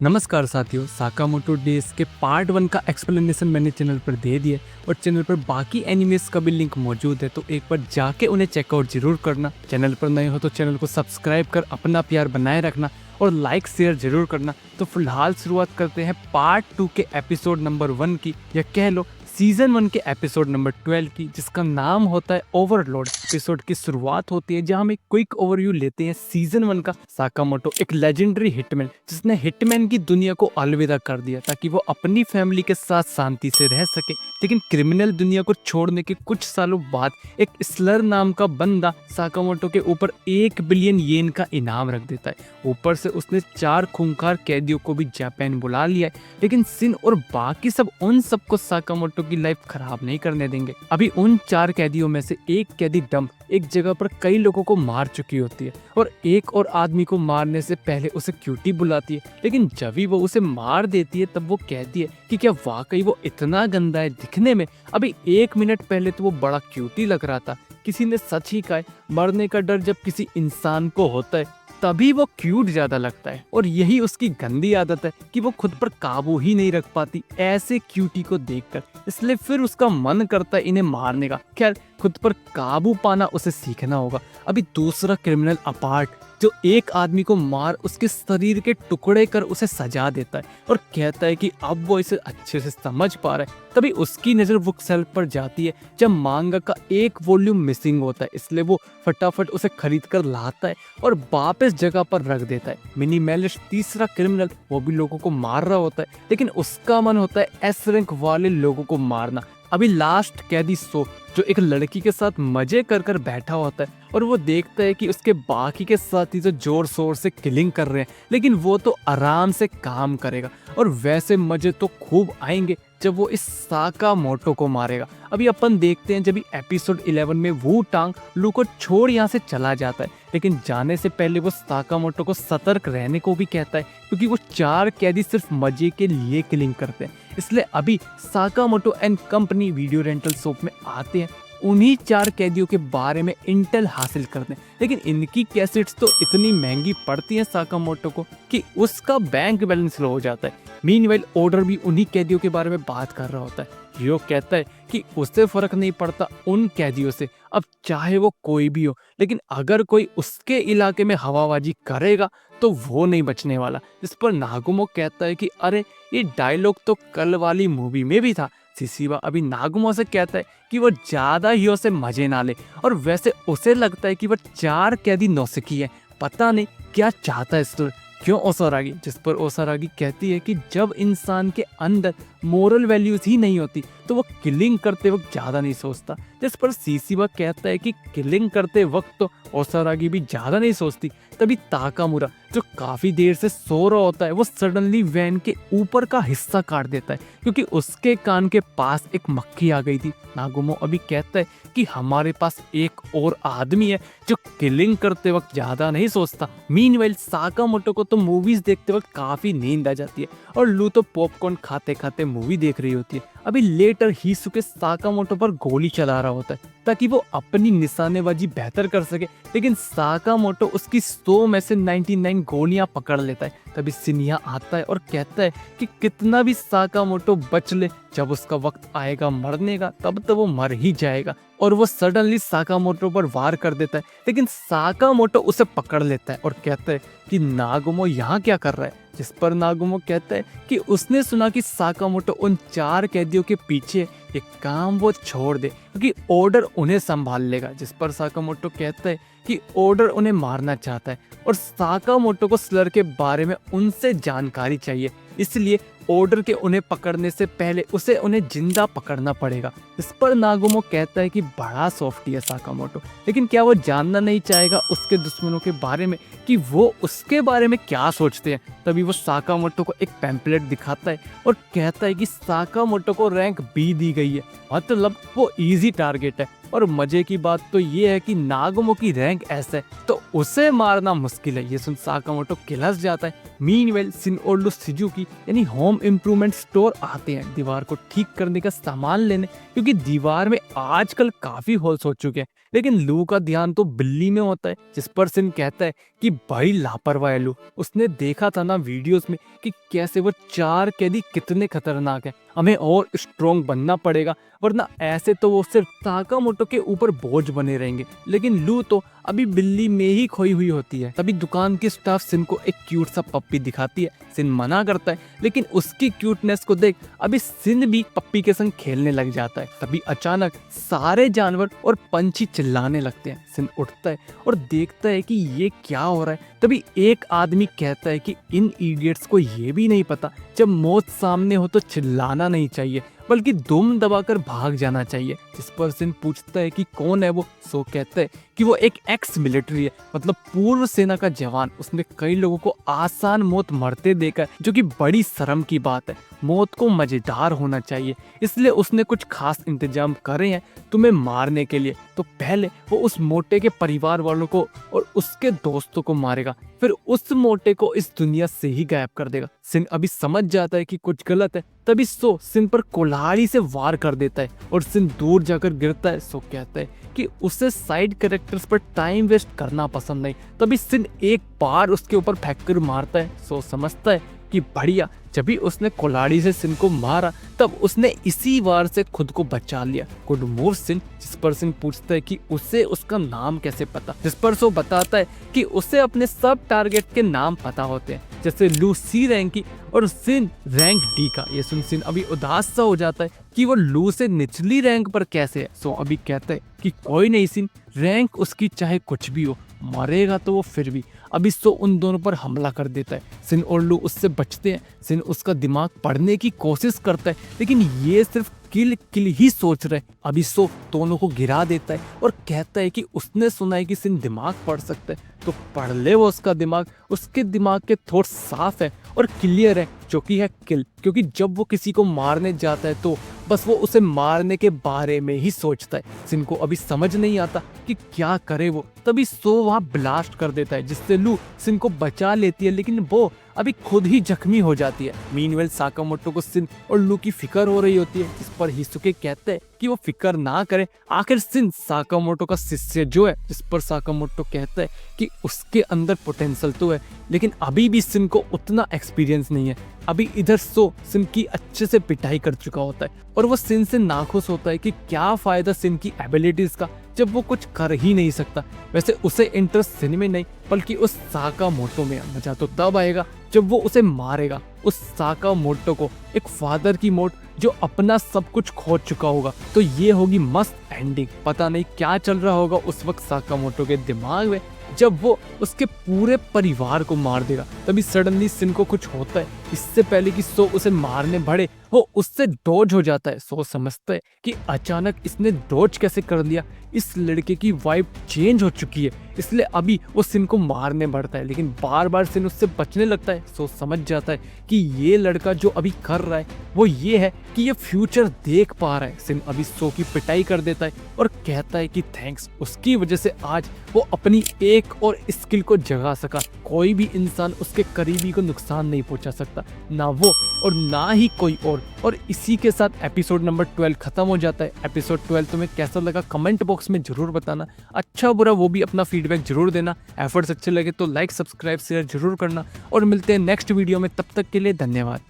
नमस्कार साथियों, Sakamoto days के पार्ट 1 का एक्सप्लेनेशन मैंने चैनल पर दे दिया और चैनल पर बाकी एनिमेस का भी लिंक मौजूद है, तो एक बार जाके उन्हें चेकआउट जरूर करना। चैनल पर नए हो तो चैनल को सब्सक्राइब कर अपना प्यार बनाए रखना और लाइक शेयर जरूर करना। तो फिलहाल शुरुआत करते हैं पार्ट 2 के एपिसोड नंबर 1 की, या कह लो सीजन 1 के एपिसोड नंबर 12 की, जिसका नाम होता है ओवरलोड। एपिसोड की शुरुआत होती है जहां हम एक क्विक ओवरव्यू लेते हैं सीजन 1 का। साकामोटो एक लेजेंडरी हिटमैन जिसने हिटमैन की दुनिया को अलविदा कर दिया ताकि वो अपनी फैमिली के साथ शांति से रह सके। लेकिन क्रिमिनल दुनिया को छोड़ने के कुछ सालों बाद एक स्लर नाम का बंदा साकामोटो के ऊपर 1 बिलियन येन का इनाम रख देता है। ऊपर से उसने 4 खूंखार कैदियों को भी जापान बुला लिया है, लेकिन सिन और बाकी सब उन सबको साकामोटो की लाइफ खराब नहीं करने देंगे। अभी उन 4 कैदियों में से एक कैदी डंप एक जगह पर कई लोगों को मार चुकी होती है और एक और आदमी को मारने से पहले उसे क्यूटी बुलाती है, लेकिन जब भी वो उसे मार देती है तब वो कहती है कि क्या वाकई वो इतना गंदा है दिखने में। अभी 1 मिनट पहले तो वो बड़ा क्यूटी लग रहा था। किसी ने सच ही कहा है, मरने का डर जब किसी इंसान को होता है तभी वो क्यूट ज्यादा लगता है, और यही उसकी गंदी आदत है कि वो खुद पर काबू ही नहीं रख पाती ऐसे क्यूटी को देखकर। इसलिए फिर उसका मन करता है इन्हें मारने का। खैर, खुद पर काबू पाना उसे सीखना होगा। अभी दूसरा क्रिमिनल अपार्ट, जो एक आदमी को मार उसके शरीर के टुकड़े कर उसे सजा देता है और कहता है कि अब वो इसे अच्छे से समझ पा रहा है। तभी उसकी नजर बुक सेल्फ पर जाती है जब मांगा का एक वॉल्यूम मिसिंग होता है, इसलिए वो फटाफट उसे खरीद कर लाता है और वापस जगह पर रख देता है। मिनिमलिस्ट तीसरा क्रिमिनल, वो भी लोगों को मार रहा होता है, लेकिन उसका मन होता है एस रैंक वाले लोगों को मारना। अभी लास्ट कैदी सो, जो एक लड़की के साथ मजे कर कर बैठा होता है और वो देखता है कि उसके बाकी के साथी तो जोर शोर से किलिंग कर रहे हैं, लेकिन वो तो आराम से काम करेगा और वैसे मजे तो खूब आएंगे जब वो इस साकामोटो को मारेगा। अभी अपन देखते हैं जब एपिसोड 11 में वू टांग लू को छोड़ यहाँ से चला जाता है, लेकिन जाने से पहले वो साकामोटो को सतर्क रहने को भी कहता है, क्योंकि वो 4 कैदी सिर्फ मजे के लिए किलिंग करते हैं। इसलिए अभी Sakamoto and company video rental shop में आते हैं उन्हीं 4 कैदियों के बारे में इंटेल हासिल करते हैं, लेकिन इनकी कैसेट्स तो इतनी महंगी पड़ती हैं साकामोटो को कि उसका बैंक बैलेंस लो हो जाता है। मीनवाइल ऑर्डर भी उन्हीं कैदियों के बारे में बात कर रहा होता है। यो कहता है कि उसे फर्क नहीं पड़ता उन कैदियों से, अब चाहे वो कोई भी हो, लेकिन अगर कोई उसके इलाके में हवाबाजी करेगा तो वो नहीं बचने वाला। इस पर नागुमो कहता है कि अरे, ये डायलॉग तो कल वाली मूवी में भी था। सिसिबा अभी नागुमो से कहता है कि वो ज्यादा ही उसे मजे ना ले, और वैसे उसे लगता है कि वो 4 कैदी नौसिखी है। पता नहीं क्या चाहता है स्टोर, क्यों ओसारागी। जिस पर ओसारागी कहती है कि जब इंसान के अंदर मोरल वैल्यूज ही नहीं होती तो वो किलिंग करते वक्त ज्यादा नहीं सोचता। जिस पर सीसीबा कहता है कि किलिंग करते वक्त तो ओसारागी भी ज्यादा नहीं सोचती। तभी ताकामुरा, जो काफी देर से सो रहा होता है, वो सडनली वैन के ऊपर का हिस्सा काट देता है क्योंकि उसके कान के पास एक मक्खी आ गई थी। नागुमो अभी कहता है कि हमारे पास एक और आदमी है जो किलिंग करते वक्त ज्यादा नहीं सोचता। मीनवाइल साकामोटो को तो मूवीज देखते वक्त काफी नींद आ जाती है और लू तो पॉपकॉर्न खाते खाते मूवी देख रही होती है। अभी लेटर हिसुके साकामोटो पर गोली चला रहा होता है ताकि वो अपनी निशानेबाजी बेहतर कर सके, लेकिन साकामोटो उसकी 100 में से 99 गोलियां पकड़ लेता है। तभी सिन्हा आता है और कहता है कि कितना भी साकामोटो बच ले, जब उसका वक्त आएगा मरने का तब तो वो मर ही जाएगा। और वो सडनली साकामोटो पर वार कर देता है, लेकिन साकामोटो उसे पकड़ लेता है और कहता है कि नागुमो यहाँ क्या कर रहा है। जिस पर नागुमो कहता है कि उसने सुना कि साकामोटो उन 4 कैदियों के पीछे, एक काम वो छोड़ दे क्योंकि ऑर्डर उन्हें संभाल लेगा। जिस पर साकामोटो कहता है कि ऑर्डर उन्हें मारना चाहता है और साकामोटो को स्लर के बारे में उनसे जानकारी चाहिए, इसलिए ऑर्डर के उन्हें पकड़ने से पहले उसे उन्हें जिंदा पकड़ना पड़ेगा। इस पर नागुमो कहता है कि बड़ा सॉफ्टी है साकामोटो, लेकिन क्या वो जानना नहीं चाहेगा उसके दुश्मनों के बारे में कि वो उसके बारे में क्या सोचते हैं। तभी वो साकामोटो को एक पैम्पलेट दिखाता है और कहता है कि साकामोटो को रैंक बी दी गई है, मतलब वो इजी टारगेट है। और मजे की बात तो ये है कि नागुमो की रैंक ऐसा है तो उसे मारना मुश्किल है। ये सुन साकामोटो किलस जाता है। मीनवेल शिन और लू शिजुकी यानी होम इम्प्रूवमेंट स्टोर आते हैं दीवार को ठीक करने का सामान लेने, क्योंकि दीवार में आजकल काफी होल्स हो चुके हैं। लेकिन लू का ध्यान तो बिल्ली में होता है, जिस पर शिन कहता है कि बड़ी लापरवाह है लू, उसने देखा था ना वीडियोस में कि कैसे वो 4 कैदी कितने खतरनाक है, हमें और स्ट्रॉन्ग बनना पड़ेगा वरना ऐसे तो वो सिर्फ साकामोटो के ऊपर बोझ बने रहेंगे। लेकिन लू तो अभी बिल्ली में ही खोई हुई होती है। तभी दुकान की स्टाफ सिन को एक क्यूट सा पप्पी दिखाती है। सिन मना करता है, लेकिन उसकी क्यूटनेस को देख अभी सिन भी पप्पी के संग खेलने लग जाता है। तभी अचानक सारे जानवर और पंछी चिल्लाने लगते हैं। सिन उठता है और देखता है कि ये क्या हो रहा है। तभी एक आदमी कहता है कि इन इडियट्स को ये भी नहीं पता जब मौत सामने हो तो चिल्लाना नहीं चाहिए बल्कि दुम दबाकर भाग जाना चाहिए। जिस पर सिन पूछता है कि कौन है वो, सो कहता है कि वो एक एक्स मिलिट्री है, मतलब पूर्व सेना का जवान। उसने कई लोगों को आसान मौत मरते देखा है, जो कि बड़ी शर्म की बात है। मौत को मजेदार होना चाहिए, इसलिए उसने कुछ खास इंतजाम करे हैं तुम्हें मारने के लिए। तो पहले वो उस मोटे के परिवार वालों को और उसके दोस्तों को मारेगा, फिर उस मोटे को इस दुनिया से ही गायब कर देगा। सिन अभी समझ जाता है कि कुछ गलत है। तभी सो सिन पर कुल्हाड़ी से वार कर देता है और सिन दूर जाकर गिरता है। सो कहता है कि उसे साइड कैरेक्टर्स पर टाइम वेस्ट करना पसंद नहीं। तभी सिन एक बार उसके ऊपर फेंककर मारता है। सो समझता है कि बढ़िया, जब भी उसने कुल्हाड़ी से सिन को मारा तब उसने इसी वार से खुद को बचा लिया। गुड मूव सिन। जिस पर सिन पूछता है कि उसे उसका नाम कैसे पता, जिस पर सो बताता है कि उसे अपने सब टारगेट के नाम पता होते हैं, जैसे लू सी रैंक की और सिन रैंक डी का। ये सुन सिन अभी उदास सा हो जाता है कि वो लू से निचली रैंक पर कैसे है। सो अभी कहता है कि कोई नहीं सिन, रैंक उसकी चाहे कुछ भी हो, मरेगा तो वो फिर भी। अभी सो उन दोनों पर हमला कर देता है। सिन और लू उससे बचते हैं। सिन उसका दिमाग पढ़ने की कोशिश करता है, लेकिन ये सिर्फ किल किल ही सोच रहे। अभी सो दोनों को गिरा देता है और कहता है कि उसने सुना है कि सिन दिमाग पढ़ सकता है, तो पढ़ ले वो उसका दिमाग। उसके दिमाग के थॉट्स साफ है और क्लियर है, जो कि है किल। क्योंकि जब वो किसी को मारने जाता है तो बस वो उसे मारने के बारे में ही सोचता है। सिन को अभी समझ नहीं आता कि क्या करे वो। तभी सो वहां ब्लास्ट कर देता है, जिससे लू सिन को बचा लेती है, लेकिन वो अभी खुद ही जख्मी हो जाती है। मीनवेल साकामोटो को सिन और लू की फिक्र हो रही होती है, जिस पर हिसुके कहते हैं कि वो फिक्र ना करे, आखिर सिन साकामोटो का शिष्य जो है। जिस पर साकामोटो कहता है कि उसके अंदर पोटेंशियल तो है, लेकिन अभी भी सिन को उतना एक्सपीरियंस नहीं है। अभी इधर सो सिन की अच्छे से पिटाई कर चुका होता है और वो सिन से नाखुश होता है कि क्या फायदा सिन की एबिलिटीज का जब वो कुछ कर ही नहीं सकता। वैसे उसे इंटरेस्ट सिन में नहीं बल्कि उस साकामोटो में। मजा तो तब आएगा जब वो उसे मारेगा, उस साकामोटो को, एक फादर की मौत जो अपना सब कुछ खो चुका होगा। तो ये होगी मस्त एंडिंग। पता नहीं क्या चल रहा होगा उस वक्त साकामोटो के दिमाग में जब वो उसके पूरे परिवार को मार देगा। तभी सडनली सिन को कुछ होता है। इससे पहले कि सो उसे मारने बढ़े वो उससे डॉज हो जाता है। सो समझता है कि अचानक इसने डॉज कैसे कर लिया, इस लड़के की वाइब चेंज हो चुकी है, इसलिए अभी वो सिन को मारने बढ़ता है, लेकिन बार बार सिन उससे बचने लगता है। सो समझ जाता है कि ये लड़का जो अभी कर रहा है वो ये है कि ये फ्यूचर देख पा रहा है। सिन अभी सो की पिटाई कर देता है और कहता है कि थैंक्स, उसकी वजह से आज वो अपनी एक और स्किल को जगा सका। कोई भी इंसान उसके करीबी को नुकसान नहीं पहुंचा सकता, ना वो और ना ही कोई और इसी के साथ एपिसोड नंबर 12 खत्म हो जाता है। एपिसोड 12 तुम्हें कैसा लगा कमेंट बॉक्स में जरूर बताना। अच्छा बुरा वो भी अपना फीडबैक जरूर देना। एफर्ट्स अच्छे लगे तो लाइक सब्सक्राइब शेयर जरूर करना और मिलते हैं नेक्स्ट वीडियो में। तब तक के लिए धन्यवाद।